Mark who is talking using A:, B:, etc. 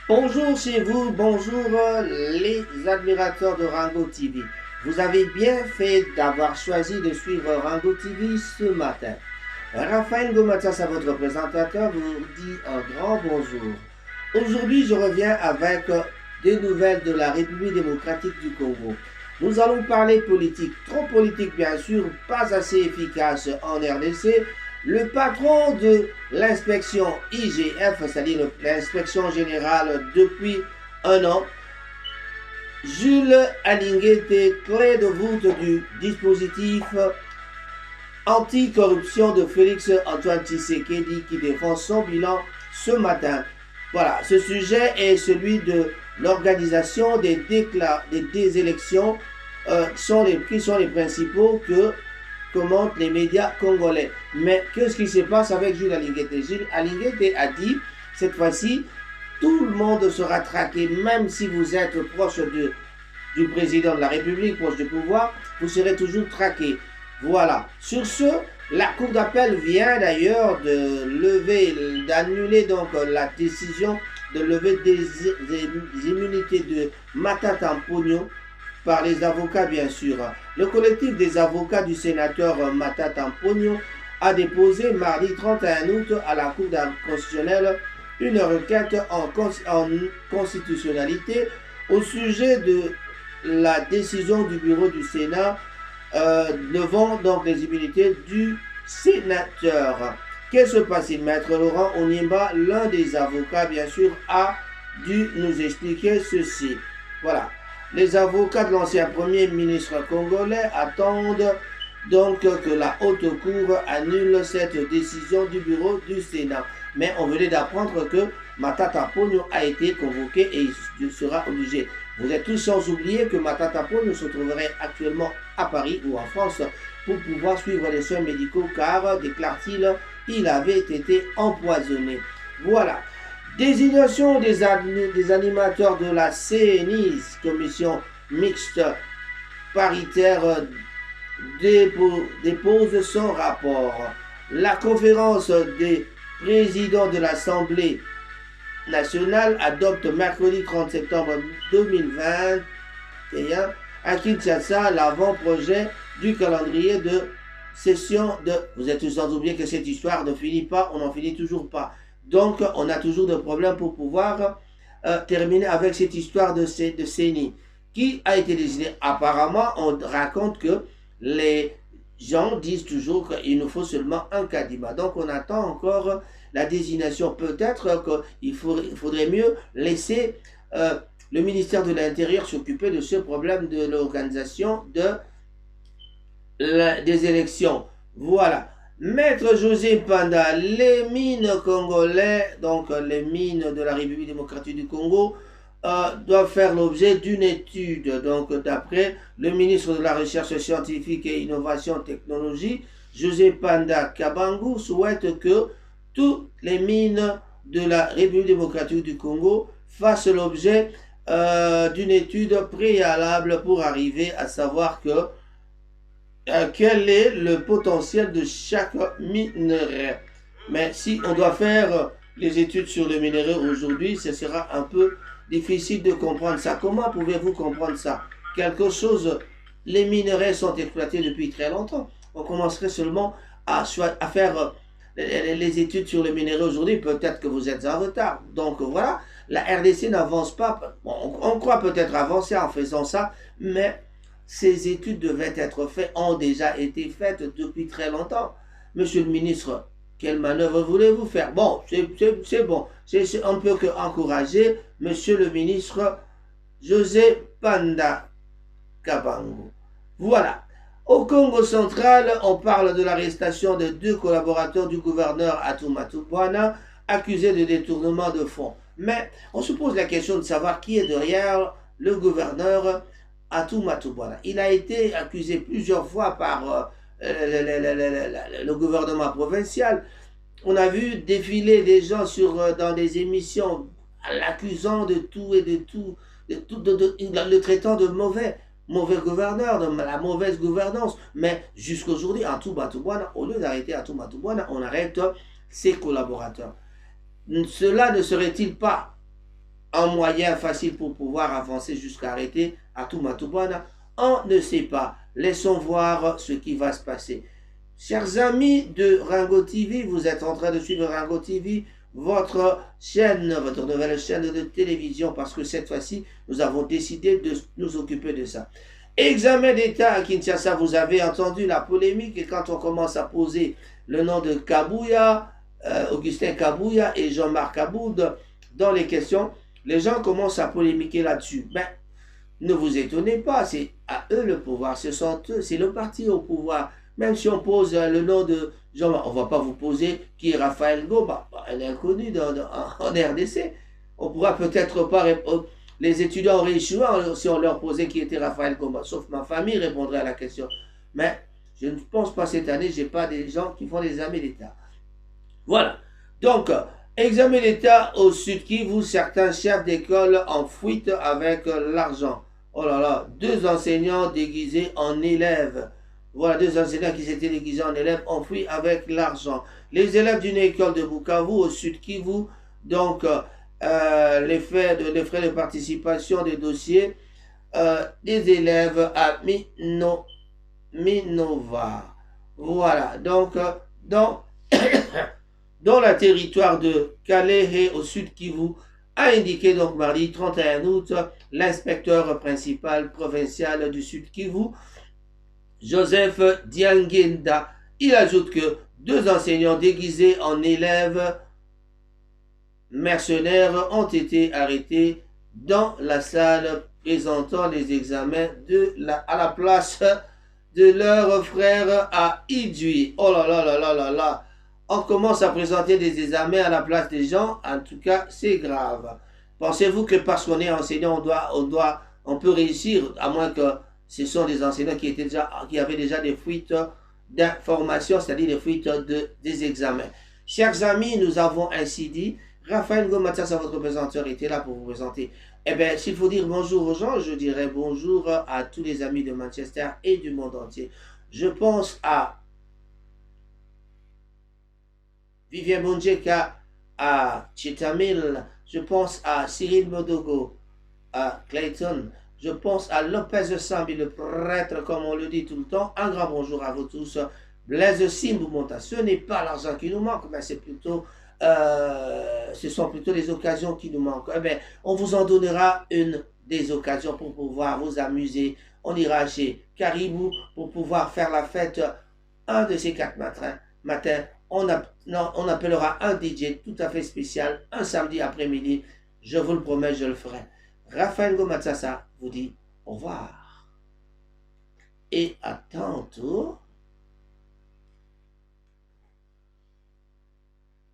A: Bonjour chez vous, bonjour les admirateurs de Rango TV. Vous avez bien fait d'avoir choisi de suivre Rango TV ce matin. Raphaël Gomatas, à votre présentateur, vous dit un grand bonjour. Aujourd'hui, je reviens avec des nouvelles de la République démocratique du Congo. Nous allons parler politique, trop politique bien sûr, pas assez efficace en RDC. Le patron de l'inspection IGF, c'est-à-dire l'inspection générale depuis un an, Jules Alinguete, clé de voûte du dispositif anticorruption de Félix Antoine Tshisekedi qui défend son bilan ce matin. Voilà, ce sujet est celui de l'organisation des élections qui sont les principaux que commentent les médias congolais. Mais qu'est-ce qui se passe avec Jules Alinguete? Jules Alinguete a dit, cette fois-ci, tout le monde sera traqué, même si vous êtes proche du président de la République, proche du pouvoir, vous serez toujours traqué. Voilà. Sur ce, la Cour d'appel vient d'ailleurs d'annuler donc la décision de lever des immunités de Matata Mponyo par les avocats bien sûr. Le collectif des avocats du sénateur Matata Mponyo a déposé mardi 31 août à la Cour constitutionnelle une requête en constitutionnalité au sujet de la décision du bureau du Sénat levant donc les immunités du sénateur. Qu'est-ce qui se passe? Maître Laurent Onyemba, l'un des avocats bien sûr, a dû nous expliquer ceci. Voilà. Les avocats de l'ancien premier ministre congolais attendent donc que la haute cour annule cette décision du bureau du Sénat. Mais on venait d'apprendre que Matata Mponyo a été convoqué et il sera obligé. Vous êtes tous sans oublier que Matata Mponyo se trouverait actuellement à Paris ou en France pour pouvoir suivre les soins médicaux car, déclare-t-il, il avait été empoisonné. Voilà. Désignation des animateurs de la CNI, commission mixte paritaire, dépose son rapport. La conférence des présidents de l'Assemblée nationale adopte mercredi 30 septembre 2021 à Kinshasa l'avant-projet du calendrier de session de... Vous êtes sans oublier que cette histoire ne finit pas, on n'en finit toujours pas. Donc, on a toujours des problèmes pour pouvoir terminer avec cette histoire de CENI qui a été décidée. Apparemment, on raconte que les gens disent toujours qu'il nous faut seulement un Kadima. Donc, on attend encore la désignation. Peut-être qu'il faudrait mieux laisser le ministère de l'Intérieur s'occuper de ce problème de l'organisation des élections. Voilà. Maître José Panda, les mines congolais, donc les mines de la République démocratique du Congo, doivent faire l'objet d'une étude. Donc, d'après le ministre de la Recherche scientifique et Innovation Technologie, José Panda Kabangu, souhaite que toutes les mines de la République démocratique du Congo fassent l'objet d'une étude préalable pour arriver à savoir que quel est le potentiel de chaque minerai. Mais si on doit faire les études sur le minerai aujourd'hui, ce sera un peu difficile de comprendre ça. Comment pouvez-vous comprendre ça? Quelque chose, les minerais sont exploités depuis très longtemps. On commencerait seulement à faire les études sur le minerai aujourd'hui. Peut-être que vous êtes en retard. Donc voilà, la RDC n'avance pas. On croit peut-être avancer en faisant ça, mais ces études devaient être faites, ont déjà été faites depuis très longtemps. Monsieur le ministre, quelle manœuvre voulez-vous faire? Bon, c'est bon. On ne peut qu'encourager Monsieur le ministre José Panda Kabangu. Voilà. Au Congo central, on parle de l'arrestation de 2 collaborateurs du gouverneur Atumatu Bwana accusés de détournement de fonds. Mais on se pose la question de savoir qui est derrière le gouverneur Atumatu Bwana. Il a été accusé plusieurs fois par le gouvernement provincial. On a vu défiler des gens dans des émissions l'accusant de tout et de tout, le traitant de mauvais gouverneur, de la mauvaise gouvernance. Mais jusqu'aujourd'hui, Atumatu Bwana, au lieu d'arrêter Atumatu Bwana, on arrête ses collaborateurs. Cela ne serait-il pas un moyen facile pour pouvoir avancer jusqu'à arrêter à Toumatubana. On ne sait pas. Laissons voir ce qui va se passer. Chers amis de Rango TV, vous êtes en train de suivre Rango TV, votre chaîne, votre nouvelle chaîne de télévision, parce que cette fois-ci, nous avons décidé de nous occuper de ça. Examen d'État à Kinshasa, vous avez entendu la polémique, et quand on commence à poser le nom de Kabouya, Augustin Kabouya et Jean-Marc Aboud dans les questions, les gens commencent à polémiquer là-dessus. Ben, ne vous étonnez pas, c'est à eux le pouvoir, c'est le parti au pouvoir. Même si on pose le nom de Jean-Marc, on ne va pas vous poser qui est Raphaël Ngoma, elle est inconnue en RDC. On ne pourra peut-être pas répondre. Les étudiants auraient échoué si on leur posait qui était Raphaël Ngoma, sauf ma famille répondrait à la question. Mais je ne pense pas cette année, je n'ai pas des gens qui font des examens d'État. Voilà. Donc, examen d'État au Sud Kivu, certains chefs d'école en fuite avec l'argent. Oh là là, 2 enseignants déguisés en élèves. Voilà, 2 enseignants qui s'étaient déguisés en élèves ont fui avec l'argent. Les élèves d'une école de Bukavu au Sud Kivu, donc les frais de participation des dossiers des élèves à Minova. Voilà, donc dans le territoire de Kalehe au Sud Kivu, a indiqué donc mardi 31 août l'inspecteur principal provincial du Sud Kivu, Joseph Diangenda. Il ajoute que 2 enseignants déguisés en élèves mercenaires ont été arrêtés dans la salle présentant les examens à la place de leurs frères à Idjui. Oh là là là là là là. On commence à présenter des examens à la place des gens. En tout cas, c'est grave. Pensez-vous que parce qu'on est enseignant, on peut réussir, à moins que ce sont des enseignants qui avaient déjà des fuites d'informations, c'est-à-dire des fuites des examens. Chers amis, nous avons ainsi dit, Raphaël Ngomatsasa, votre présentateur, était là pour vous présenter. Eh bien, s'il faut dire bonjour aux gens, je dirais bonjour à tous les amis de Manchester et du monde entier. Je pense à Vivien Bonjeka, à Chitamil, je pense à Cyril Modogo, à Clayton, je pense à Lopez Sambi, le prêtre, comme on le dit tout le temps. Un grand bonjour à vous tous. Blaise Simbou Monta, ce n'est pas l'argent qui nous manque, mais c'est plutôt, ce sont plutôt les occasions qui nous manquent. Eh bien, on vous en donnera une des occasions pour pouvoir vous amuser. On ira chez Caribou pour pouvoir faire la fête un de ces 4 matins. On appellera un DJ tout à fait spécial un samedi après-midi. Je vous le promets, je le ferai. Raphaël Ngomatsasa vous dit au revoir et à tantôt.